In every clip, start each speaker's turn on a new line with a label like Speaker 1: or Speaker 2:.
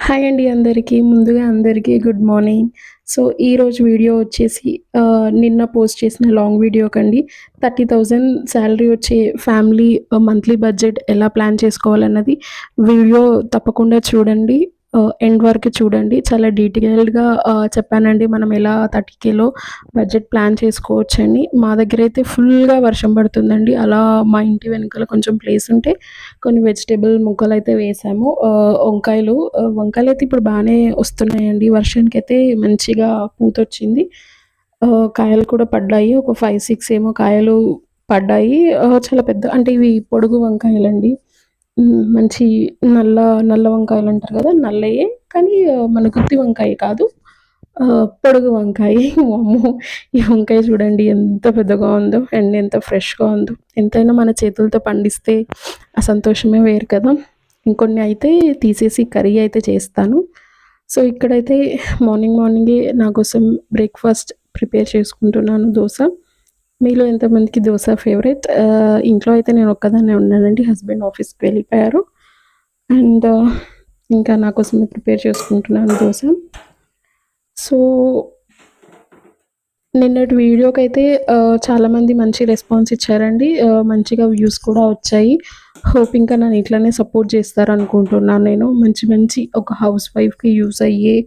Speaker 1: Hi అండి అందరికీ. ముందుగా అందరికీ గుడ్ మార్నింగ్. సో, ఈరోజు వీడియో వచ్చేసి నిన్న పోస్ట్ చేసిన లాంగ్ వీడియోకండి. 30,000 శాలరీ వచ్చే ఫ్యామిలీ మంత్లీ బడ్జెట్ ఎలా ప్లాన్ చేసుకోవాలన్నది వీడియో తప్పకుండా చూడండి. ఎండ్ వరకు చూడండి. చాలా డీటెయిల్డ్‌గా చెప్పానండి. మనం ఎలా 30,000లో బడ్జెట్ ప్లాన్ చేసుకోవచ్చని. మా దగ్గరైతే ఫుల్‌గా వర్షం పడుతుందండి. అలా మా ఇంటి వెనకాల కొంచెం ప్లేస్ ఉంటే కొన్ని వెజిటబుల్ మొక్కలైతే వేసాము. వంకాయలైతే ఇప్పుడు బానే వస్తున్నాయండి. వర్షానికైతే మంచిగా పూతొచ్చింది. కాయలు కూడా పడ్డాయి. ఒక 5, 6 ఏమో కాయలు పడ్డాయి. చాలా పెద్ద అంటే ఇవి పొడుగు వంకాయలండి. మంచి నల్ల నల్ల వంకాయలంటారు గదా! నల్లయే కానీ మన గుత్తి వంకాయ కాదు. పొడుగు వంకాయ. వామ్మో! ఈ వంకాయ చూడండి ఎంత పెద్దగా ఉందో అండ్ ఎంత ఫ్రెష్‌గా ఉందో. ఎంతైనా మన చేతులతో పండిస్తే ఆ సంతోషమే వేరు కదా! ఇంకొన్ని అయితే తీసేసి కర్రీ అయితే చేస్తాను. సో, ఇక్కడైతే మార్నింగే నా కోసం బ్రేక్‌ఫాస్ట్ ప్రిపేర్ చేసుకుంటున్నాను దోస. మీలో ఎంతమందికి దోస ఫేవరెట్? ఇంట్లో అయితే నేను ఒక్కదాన్నే ఉన్నానండి. హస్బెండ్ ఆఫీస్‌కి వెళ్ళిపోయారు. అండ్ ఇంకా నా కోసమే ప్రిపేర్ చేసుకుంటున్నాను దోస. సో, నిన్నటి వీడియోకైతే చాలామంది మంచి రెస్పాన్స్ ఇచ్చారండి. మంచిగా వ్యూస్ కూడా వచ్చాయి. హోప్ ఇంకా నన్ను ఇట్లనే సపోర్ట్ చేస్తారనుకుంటున్నాను నేను. మంచి ఒక హౌస్ వైఫ్‌కి యూజ్ అయ్యే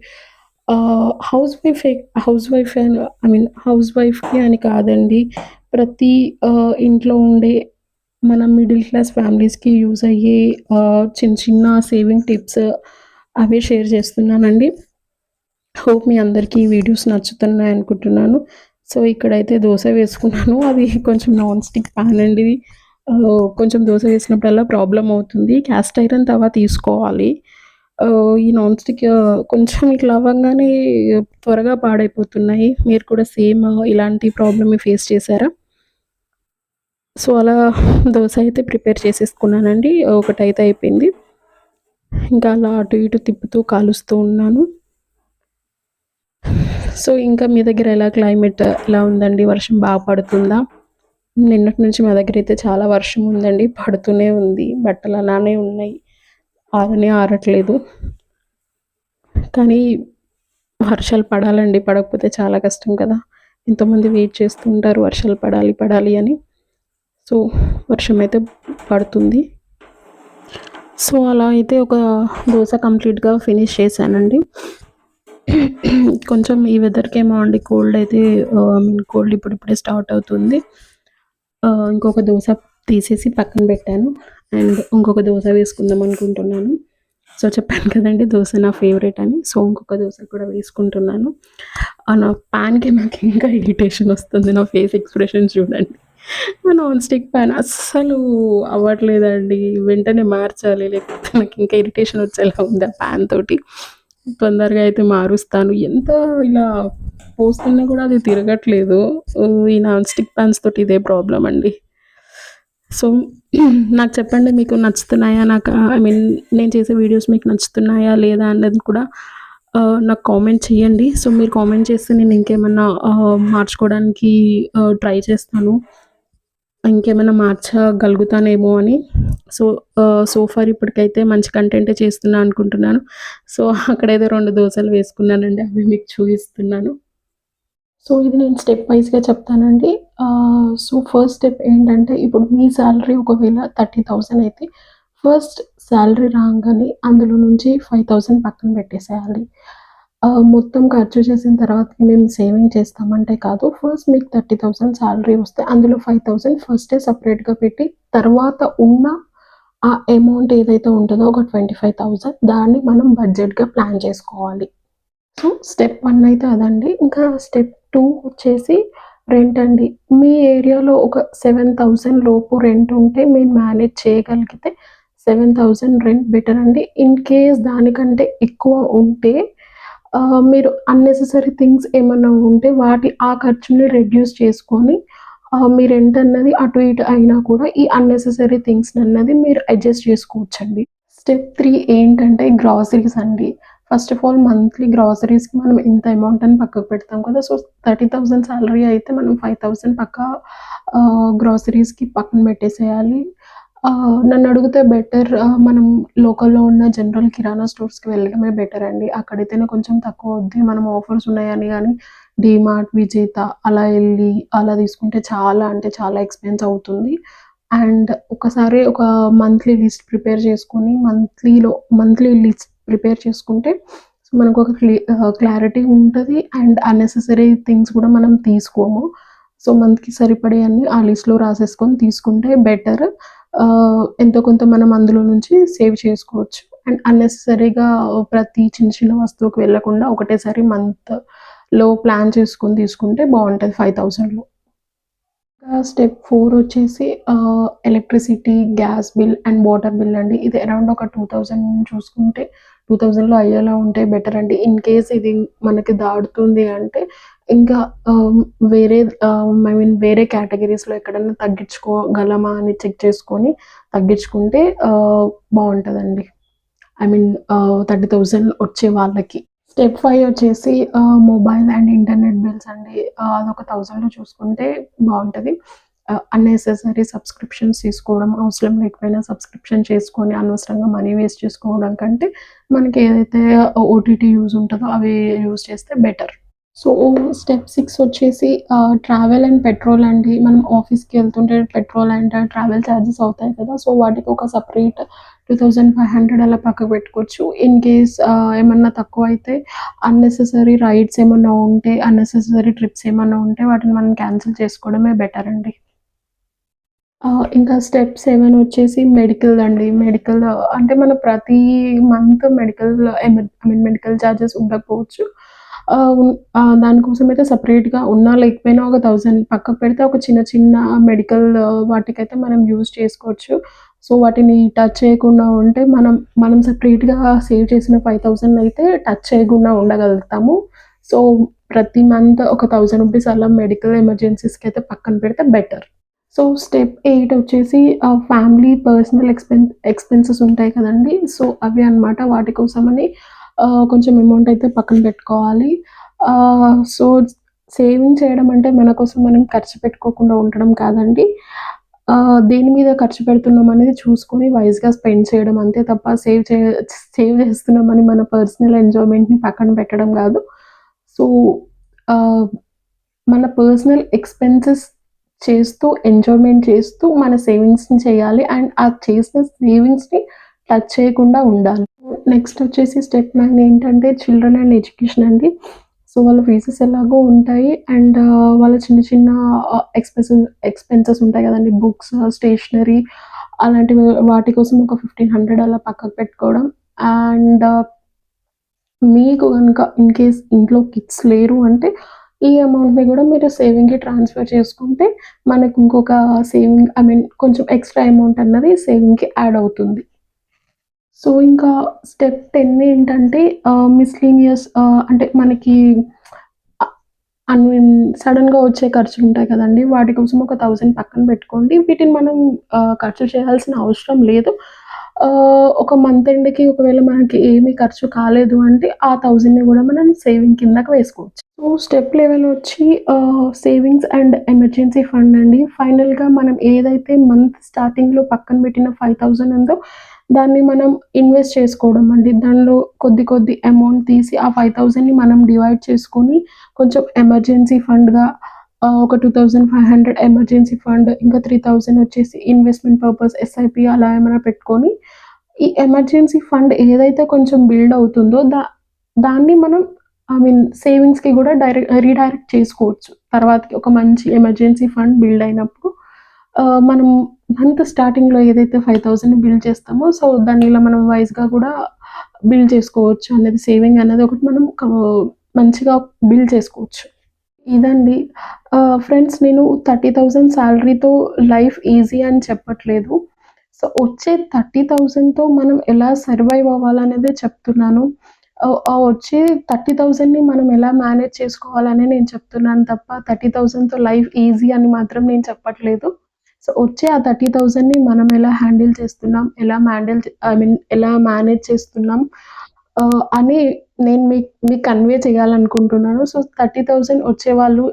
Speaker 1: హౌస్ వైఫ్ అని ఐ మీన్ హౌస్ వైఫ్‌కి అని కాదండి. ప్రతి ఇంట్లో ఉండే మన మిడిల్ క్లాస్ ఫ్యామిలీస్‌కి యూజ్ అయ్యే చిన్న సేవింగ్ టిప్స్ అవే షేర్ చేస్తున్నానండి. హోప్ మీ అందరికీ ఈ వీడియోస్ నచ్చుతున్నాయనుకుంటున్నాను. సో, ఇక్కడైతే దోస వేసుకున్నాను. అది కొంచెం నాన్ స్టిక్ పాన్ అండి ఇది. కొంచెం దోస వేసినప్పుడల్లా ప్రాబ్లమ్ అవుతుంది. క్యాస్ట్ ఐరన్ తవా తీసుకోవాలి. ఈ నాన్ స్టిక్ కొంచెం ఇట్లా అవ్వంగానే త్వరగా పాడైపోతున్నాయి. మీరు కూడా సేమ్ ఇలాంటి ప్రాబ్లమ్‌ని ఫేస్ చేశారా? సో, అలా దోస అయితే ప్రిపేర్ చేసేసుకున్నానండి. ఒకటైతే అయిపోయింది. ఇంకా అలా అటు ఇటు తిప్పుతూ కాలుస్తూ ఉన్నాను. సో, ఇంకా మీ దగ్గర క్లైమేట్ ఎలా ఉందండి? వర్షం పడుతుందా? నిన్నటి నుంచి మా దగ్గరైతే చాలా వర్షం ఉందండి. పడుతూనే ఉంది. బట్టలు అలానే ఉన్నాయి. ఆరట్లేదు. కానీ వర్షాలు పడాలండి. పడకపోతే చాలా కష్టం కదా! ఎంతోమంది వెయిట్ చేస్తూ ఉంటారు వర్షాలు పడాలి అని. సో, వర్షమైతే పడుతుంది. సో, అలా అయితే ఒక దోస కంప్లీట్‌గా ఫినిష్ చేశానండి. కొంచెం ఈ వెదర్‌కేమో అండి కోల్డ్ అయితే కోల్డ్ ఇప్పుడిప్పుడే స్టార్ట్ అవుతుంది. ఇంకొక దోస తీసేసి పక్కన పెట్టాను. అండ్ ఇంకొక దోస వేసుకుందాం అనుకుంటున్నాను. సో, చెప్పాను కదండీ దోస నా ఫేవరెట్ అని. సో, ఇంకొక దోస కూడా వేసుకుంటున్నాను. నా పాన్‌కి నాకు ఇంకా ఇరిటేషన్ వస్తుంది. నా ఫేస్ ఎక్స్‌ప్రెషన్స్ చూడండి. నాన్ స్టిక్ పాన్ అస్సలు అవ్వట్లేదండి. వెంటనే మార్చాలి. లేకపోతే నాకు ఇంకా ఇరిటేషన్ వచ్చేలా ఉంది ఆ పాన్ తోటి. తొందరగా అయితే మారుస్తాను. ఎంత ఇలా పోస్తున్నా కూడా అది తిరగట్లేదు. ఈ నాన్ స్టిక్ పాన్స్ తోటి ఇదే ప్రాబ్లమ్ అండి. సో, నాకు చెప్పండి మీకు నచ్చుతున్నాయా? ఐ మీన్ నేను చేసే వీడియోస్ మీకు నచ్చుతున్నాయా లేదా అన్నది కూడా నాకు కామెంట్ చేయండి. సో, మీరు కామెంట్ చేస్తే నేను ఇంకేమన్నా మార్చుకోవడానికి ట్రై చేస్తాను. ఇంకేమైనా మార్చగలుగుతానేమో అని. సో, సో ఫార్ ఇప్పటికైతే మంచి కంటెంటే చేస్తున్నా అనుకుంటున్నాను. సో, అక్కడైతే 2 దోసలు వేసుకున్నానండి. అవి మీకు చూపిస్తున్నాను. సో, ఇది నేను స్టెప్ వైస్‌గా చెప్తానండి. సో, ఫస్ట్ స్టెప్ ఏంటంటే ఇప్పుడు మీ సాలరీ ఒకవేళ 30,000 అయితే ఫస్ట్ సాలరీ రాంగానే అందులో నుంచి 5,000 పక్కన పెట్టేసేయాలి. మొత్తం ఖర్చు చేసిన తర్వాత మేము సేవింగ్ చేస్తామంటే కాదు. ఫస్ట్ మీకు 30,000 సాలరీ వస్తే అందులో 5,000 ఫస్టే సెపరేట్‌గా పెట్టి తర్వాత ఉన్న ఆ అమౌంట్ ఏదైతే ఉంటదో ఒక 25,000 దాన్ని మనం బడ్జెట్‌గా ప్లాన్ చేసుకోవాలి. సో, స్టెప్ 1 అయితే అదండి. ఇంకా స్టెప్ 2 వచ్చేసి రెంట్ అండి. మీ ఏరియాలో ఒక 7,000 లోపు రెంట్ ఉంటే మీరు మేనేజ్ చేయగలిగితే 7,000 రెంట్ బెటర్ అండి. ఇన్ కేస్ దానికంటే ఎక్కువ ఉంటే మీరు అన్నెసెసరీ థింగ్స్ ఏమన్నా ఉంటే ఆ ఖర్చుని రెడ్యూస్ చేసుకొని మీ రెంట్ అన్నది అటు ఇటు అయినా కూడా ఈ అన్నెసెసరీ థింగ్స్‌నన్నది మీరు అడ్జస్ట్ చేసుకోవచ్చండి. స్టెప్ 3 ఏంటంటే గ్రాసరీస్ అండి. ఫస్ట్ ఆఫ్ ఆల్ మంత్లీ గ్రాసరీస్‌కి మనం ఇంత అమౌంట్ అని పక్కకు పెడతాం కదా! సో, 30,000 సాలరీ అయితే మనం 5,000 పక్కా గ్రాసరీస్‌కి పక్కన పెట్టేసేయాలి. నన్నడిగితే బెటర్ మనం లోకల్‌లో ఉన్న జనరల్ కిరాణా స్టోర్స్‌కి వెళ్ళడమే బెటర్ అండి. అక్కడైతేనే కొంచెం తక్కువవుద్ది. మనం ఆఫర్స్ ఉన్నాయని గాని డీమార్ట్, విజేత అలా ఎళ్లి అలా తీసుకుంటే చాలా అంటే చాలా ఎక్స్‌పెన్స్ అవుతుంది. అండ్ ఒకసారి ఒక మంత్లీ లిస్ట్ ప్రిపేర్ చేసుకొని మంత్లీ లిస్ట్ ప్రిపేర్ చేసుకుంటే సో మనకొక క్లారిటీ ఉంటది. అండ్ అన్నెసెసరీ థింగ్స్ కూడా మనం తీసుకోము. సో మంత్‌కి సరిపడేయన్ని ఆ లిస్ట్‌లో రాసేసుకొని తీసుకుంటే బెటర్. ఎంతో కొంత మనం అందులో నుంచి సేవ్ చేసుకోవచ్చు. అండ్ అన్నెసెసరీగా ప్రతి చిన్న చిన్న వస్తువుకి వెళ్ళకుండా ఒకటేసారి మంత్‌లో ప్లాన్ చేసుకొని తీసుకుంటే బావుంటది 5,000లో. స్టెప్ 4 వచ్చేసి electricity, gas bill and water bill అండి. ఇది అరౌండ్ ఒక 2000 చూసుకుంటే 2000లో అయ్యేలా ఉంటే బెటర్ అండి. ఇన్ కేస్ ఇది మనకి దాటుతుంది అంటే ఇంకా ఆహ్, వేరే వేరే కేటగరీస్‌లో ఎక్కడన్నా తగ్గించుకోగలమా అని చెక్ చేసుకొని తగ్గించుకుంటే బావుంటదండి. ఐ మీన్ 30,000 వచ్చే వాళ్ళకి. స్టెప్ 5 వచ్చేసి మొబైల్ అండ్ ఇంటర్నెట్ బిల్స్ అండి. అదొక 1000లో చూసుకుంటే బావుంటది. అన్నెసెసరీ సబ్స్క్రిప్షన్స్ తీసుకోవడం అవసరం లేకపోయినా సబ్స్క్రిప్షన్ చేసుకొని అనవసరంగా మనీ వేస్ట్ చేసుకోవడం కంటే మనకి ఏదైతే ఓటీటీ యూజ్ ఉంటదో అవి యూజ్ చేస్తే బెటర్. సో, స్టెప్ 6 వచ్చేసి ట్రావెల్ అండ్ పెట్రోల్ అండి. మనం ఆఫీస్‌కి ఎళ్తుంటే పెట్రోల్ అండ్ ట్రావెల్ చార్జెస్ అవుతాయి కదా! సో, వాటికి ఒక సెపరేట్ 2500 అలా పక్కకు పెట్టుకోవచ్చు. ఇన్ కేస్ ఏమన్నా తక్కువైతే అన్నెసెసరీ రైడ్స్ ఏమన్నా ఉంటే, అన్నెసెసరీ ట్రిప్స్ ఏమన్నా ఉంటే వాటిని మనం క్యాన్సిల్ చేసుకోవడమే బెటర్ అండి. ఇంకా స్టెప్ 7 వచ్చేసి మెడికల్ అండి. మెడికల్ అంటే మన ప్రతి మంత్ మెడికల్ చార్జెస్ ఉండకపోవచ్చు. దానికోసమైతే సెపరేట్‌గా ఉన్నా లేకపోయినా ఒక 1000 పక్కకు పెడితే ఒక చిన్న చిన్న మెడికల్ వాటికైతే మనం యూజ్ చేసుకోవచ్చు. సో, వాటిని టచ్ చేయకుండా ఉంటే మనం సెపరేట్‌గా సేవ్ చేసిన 5,000 అయితే టచ్ చేయకుండా ఉండగలుగుతాము. సో, ప్రతి మంత్ ఒక రూ. 1000 అలా మెడికల్ ఎమర్జెన్సీస్‌కైతే పక్కన పెడితే బెటర్. సో, స్టెప్ 8 వచ్చేసి ఫ్యామిలీ పర్సనల్ ఎక్స్‌పెన్సెస్ ఉంటాయి కదండీ! సో, అవి అన్నమాట. వాటి కోసమని కొంచెం అమౌంట్ అయితే పక్కన పెట్టుకోవాలి. సో, సేవింగ్ చేయడం అంటే మన కోసం మనం ఖర్చు పెట్టుకోకుండా ఉండడం కాదండి. దేని మీద ఖర్చు పెడుతున్నాం అనేది చూసుకొని వైస్‌గా స్పెండ్ చేయడం అంతే తప్ప సేవ్ చేస్తున్నామని మన పర్సనల్ ఎంజాయ్‌మెంట్‌ని పక్కన పెట్టడం గాదు. సో, ఆహ్, మన పర్సనల్ ఎక్స్‌పెన్సెస్ చేస్తూ, ఎంజాయ్‌మెంట్ చేస్తూ మన సేవింగ్స్‌ని చేయాలి. అండ్ ఆ చేసిన సేవింగ్స్‌ని టచ్ చేయకుండా ఉండాలి. నెక్స్ట్ వచ్చేసి స్టెప్ 9 ఏంటంటే చిల్డ్రన్ అండ్ ఎడ్యుకేషన్ అండి. సో, వాళ్ళ ఫీజెస్ ఎలాగో ఉంటాయి. అండ్ వాళ్ళ చిన్న చిన్న ఎక్స్‌పెన్సెస్ ఉంటాయి గదండీ! బుక్స్, స్టేషనరీ అలాంటివి వాటి కోసం ఒక 1500 అలా పక్కకు పెట్టుకోవడం. అండ్ మీకు గనుక ఇన్ కేస్ ఇంట్లో కిడ్స్ లేరు అంటే, ఈ అమౌంట్‌ని గూడా మీరు సేవింగ్‌కి ట్రాన్స్‌ఫర్ చేసుకుంటే, మనకు ఇంకొక సేవింగ్ కొంచెం ఎక్స్‌ట్రా అమౌంట్ అన్నది సేవింగ్‌కి యాడ్ అవుతుంది. సో, ఇంకా స్టెప్ 10 ఏంటంటే మిస్‌లీనియస్ అంటే మనకి అ ఐ మీన్ సడెన్‌గా వచ్చే ఖర్చులుంటాయి కదండీ! వాటి కోసం ఒక 1000 పక్కన పెట్టుకోండి. వీటిని మనం ఖర్చు చేయాల్సిన అవసరం లేదు. ఒక మంత్ ఎండ్‌కి ఒకవేళ మనకి ఏమి ఖర్చు కాలేదు అంటే, ఆ 1000ని గూడా మనం సేవింగ్ కిందకి వేసుకోవచ్చు. సో, స్టెప్ లెవెల్ వచ్చి సేవింగ్స్ అండ్ ఎమర్జెన్సీ ఫండ్ అండి. ఫైనల్‌గా మనం ఏదైతే మంత్ స్టార్టింగ్‌లో పక్కన పెట్టిన 5000 ఉందో, దాన్ని మనం ఇన్వెస్ట్ చేసుకోవడం అండి. దానిలో కొద్ది అమౌంట్ తీసి ఆ 5000ని మనం డివైడ్ చేసుకొని కొంచెం ఎమర్జెన్సీ ఫండ్‌గా ఒక 2500 ఎమర్జెన్సీ ఫండ్, ఇంకా 3000 వచ్చేసి ఇన్వెస్ట్‌మెంట్ పర్పస్ ఎస్ఐపి అలా ఏమైనా పెట్టుకొని, ఈ ఎమర్జెన్సీ ఫండ్ ఏదైతే కొంచెం బిల్డ్ అవుతుందో దాన్ని మనం సేవింగ్స్‌కి గూడా రీడైరెక్ట్ చేసుకోవచ్చు. తర్వాతకి ఒక మంచి ఎమర్జెన్సీ ఫండ్ బిల్డ్ అయినప్పుడు మనం మంత్ స్టార్టింగ్‌లో ఏదైతే 5000 బిల్డ్ చేస్తామో, సో, దాన్ని ఇలా మనం వైస్‌గా గూడా బిల్డ్ చేసుకోవచ్చు అనేది సేవింగ్ అనేది ఒకటి మనం మంచిగా బిల్డ్ చేసుకోవచ్చు. ఇదండి. ఫ్రెండ్స్ నేను 30,000 సాలరీతో లైఫ్ ఈజీ అని చెప్పట్లేదు. సో, వచ్చే 30,000తో మనం ఎలా సర్వైవ్ అవ్వాలనేదే చెప్తున్నాను. ఆ వచ్చే 30,000ని మనం ఎలా మేనేజ్ చేసుకోవాలనే నేను చెప్తున్నాను తప్ప 30,000తో లైఫ్ ఈజీ అని మాత్రం నేను చెప్పట్లేదు. సో, వచ్చే ఆ 30,000ని మనం ఎలా హ్యాండిల్ చేస్తున్నాం, ఎలా మేనేజ్ చేస్తున్నాం అని నేను మీకు కన్వే చేయాలనుకుంటున్నాను. సో, 30,000 వచ్చేవాళ్ళు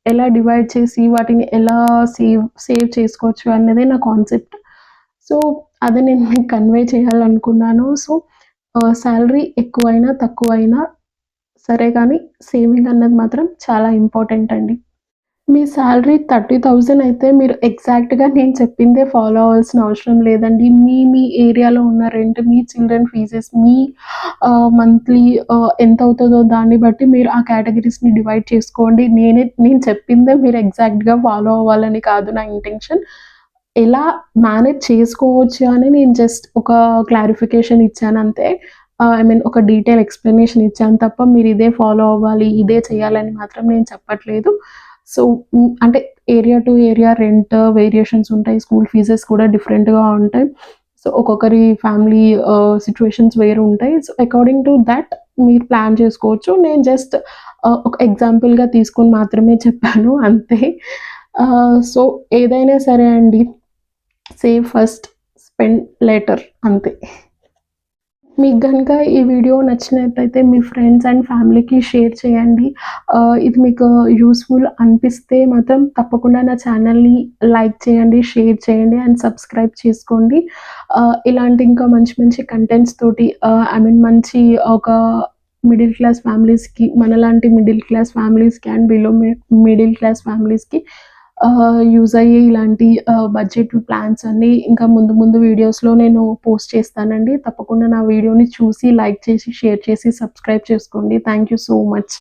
Speaker 1: ఎలా డివైడ్ చేసి వాటిని ఎలా సేవ్ సేవ్ చేసుకోవచ్చు అన్నదే నా కాన్సెప్ట్. సో, అది నేను మీకు కన్వే చేయాలనుకున్నాను. సో, సాలరీ ఎక్కువైనా, తక్కువైనా సరే కానీ సేవింగ్ అన్నది మాత్రం చాలా ఇంపార్టెంట్ అండి. మీ సాలరీ 30,000 అయితే మీరు ఎగ్జాక్ట్‌గా నేను చెప్పిందే ఫాలో అవ్వాల్సిన అవసరం లేదండి. మీ ఏరియాలో ఉన్న రెంట్, మీ చిల్డ్రన్ ఫీజెస్, మీ మంత్లీ ఎంతవుతదో దాన్ని బట్టి మీరు ఆ కేటగరీస్‌ని డివైడ్ చేసుకోండి. నేను చెప్పిందే మీరు ఎగ్జాక్ట్‌గా ఫాలో అవ్వాలని కాదు నా ఇంటెన్షన్. ఎలా మేనేజ్ చేసుకోవచ్చు అని నేను జస్ట్ ఒక క్లారిఫికేషన్ ఇచ్చానంతే. ఐ మీన్ ఒక డీటెయిల్ ఎక్స్‌ప్లనేషన్ ఇచ్చాను తప్ప మీరు ఇదే ఫాలో అవ్వాలి, ఇదే చేయాలని మాత్రం నేను చెప్పట్లేదు. సో, అంటే area to area rent variations ఉంటాయి. స్కూల్ ఫీజెస్ కూడా డిఫరెంట్‌గా ఉంటాయి. సో, ఒక్కొక్కరి ఫ్యామిలీ సిట్యుయేషన్స్ వేరు ఉంటాయి. సో, అకార్డింగ్ టు థట్ మీరు ప్లాన్ చేసుకోవచ్చు. నేను జస్ట్ ఒక ఎగ్జాంపుల్‌గా తీసుకొని మాత్రమే చెప్పాను అంతే. సో, ఏదైనా సరే అండి, సేవ్ ఫస్ట్, స్పెండ్ లేటర్ అంతే. మీకు గనుక ఈ వీడియో నచ్చినట్టయితే మీ ఫ్రెండ్స్ అండ్ ఫ్యామిలీకి షేర్ చేయండి. ఇది మీకు యూజ్‌ఫుల్ అనిపిస్తే మాత్రం తప్పకుండా నా ఛానల్‌ని లైక్ చేయండి, షేర్ చేయండి అండ్ సబ్స్క్రైబ్ చేసుకోండి. ఇలాంటి ఇంకా మంచి మంచి కంటెంట్స్ తోటి ఐ మీన్ మంచి ఒక మిడిల్ క్లాస్ ఫ్యామిలీస్‌కి, మనలాంటి మిడిల్ క్లాస్ ఫ్యామిలీస్‌కి అండ్ బిలో మిడిల్ క్లాస్ ఫ్యామిలీస్‌కి యూజ్ అయ్యే ఇలాంటి బడ్జెట్ ప్లాన్స్ అన్నీ ఇంకా ముందు ముందు వీడియోస్‌లో నేను పోస్ట్ చేస్తానండి. తప్పకుండా నా వీడియోని చూసి, లైక్ చేసి, షేర్ చేసి, సబ్స్క్రైబ్ చేసుకోండి. Thank you so much.